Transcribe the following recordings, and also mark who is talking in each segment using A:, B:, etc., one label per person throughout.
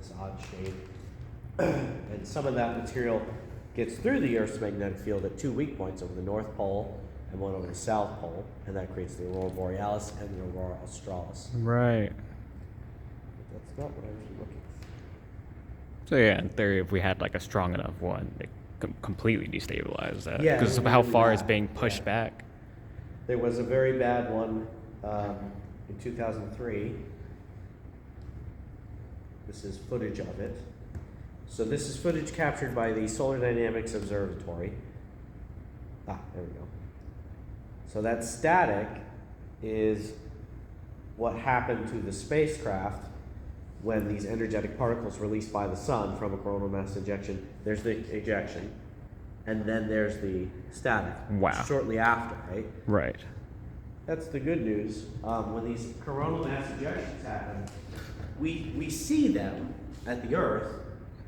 A: this odd shape. And some of that material gets through the Earth's magnetic field at two weak points over the North Pole and one over the South Pole, and that creates the Aurora Borealis and the Aurora Australis.
B: Right.
A: But that's not what I was looking for.
B: So yeah, in theory, if we had like a strong enough one, it could completely destabilize that.
A: Yeah,
B: Because of
A: it
B: how
A: would be
B: far
A: bad.
B: it's being pushed
A: Yeah.
B: back.
A: There was a very bad one in 2003. This is footage of it. So this is footage captured by the Solar Dynamics Observatory. There we go. So that static is what happened to the spacecraft when these energetic particles released by the sun from a coronal mass ejection. There's the ejection, and then there's the static.
B: Wow.
A: Shortly after, right?
B: Right.
A: That's the good news. When these coronal mass ejections happen, we see them at the Earth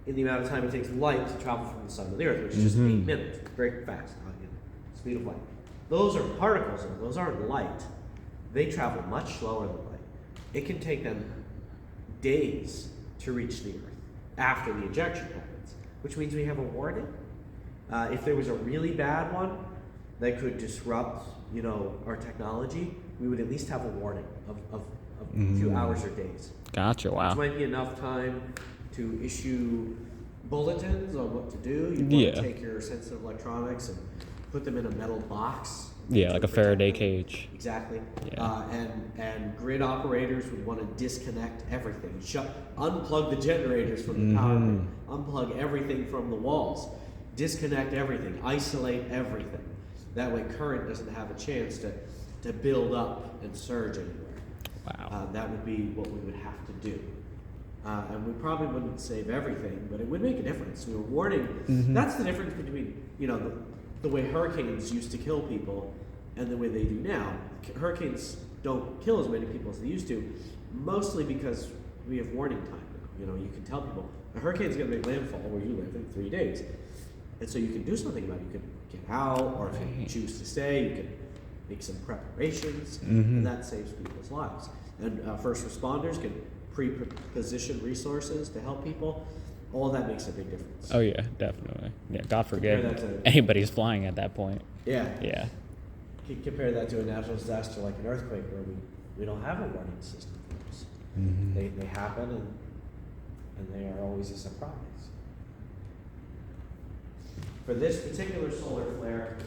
A: in the amount of time it takes light to travel from the sun to the Earth, which is just 8 minutes, very fast, speed of light. Those are particles, and those aren't light. They travel much slower than light. It can take them days to reach the Earth after the ejection happens, which means we have a warning. If there was a really bad one that could disrupt, our technology, we would at least have a warning of a few hours or days.
B: Gotcha. Wow.
A: Which might be enough time to issue bulletins on what to do. You want to take your sensitive electronics and put them in a metal box.
B: Yeah, like a Faraday
A: them.
B: cage.
A: Exactly.
B: Yeah.
A: And grid operators would want to disconnect everything. Unplug the generators from the power grid. Unplug everything from the walls. Disconnect everything. Isolate everything. That way current doesn't have a chance to build up and surge anywhere.
B: Wow.
A: That would be what we would have to do. And we probably wouldn't save everything, but it would make a difference. We were warning. That's the difference between, the way hurricanes used to kill people and the way they do now. Hurricanes don't kill as many people as they used to, mostly because we have warning time now. You can tell people, a hurricane's going to make landfall where you live in 3 days. And so you can do something about it. You can get out, or if you choose to stay, you can make some preparations, and that saves people's lives. And first responders can pre-position resources to help people. All that makes a big difference.
B: Oh yeah, definitely. Yeah, God
A: Compare
B: forbid
A: that to-
B: anybody's flying at that point.
A: Yeah.
B: Yeah.
A: Compare that to a natural disaster like an earthquake, where we don't have a warning system for this. They happen, and they are always a surprise. For this particular solar flare,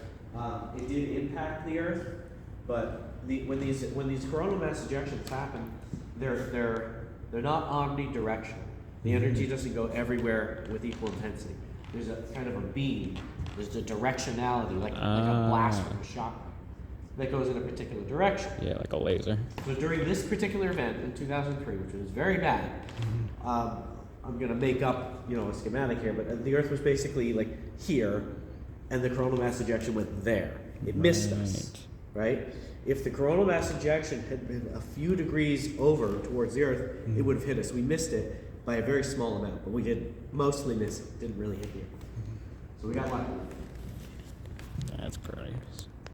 A: it did impact the Earth, but when these coronal mass ejections happen, they're not omnidirectional. The energy doesn't go everywhere with equal intensity. There's a kind of a beam. There's a directionality, like a blast from a shotgun, that goes in a particular direction.
B: Yeah, like a laser.
A: So during this particular event in 2003, which was very bad, I'm going to make up, a schematic here, but the Earth was basically like here, and the coronal mass ejection went there. It missed us, right? If the coronal mass ejection had been a few degrees over towards the Earth, it would have hit us. We missed it by a very small amount, but we did mostly miss it. Didn't really hit the Earth. So we got lucky.
B: That's pretty.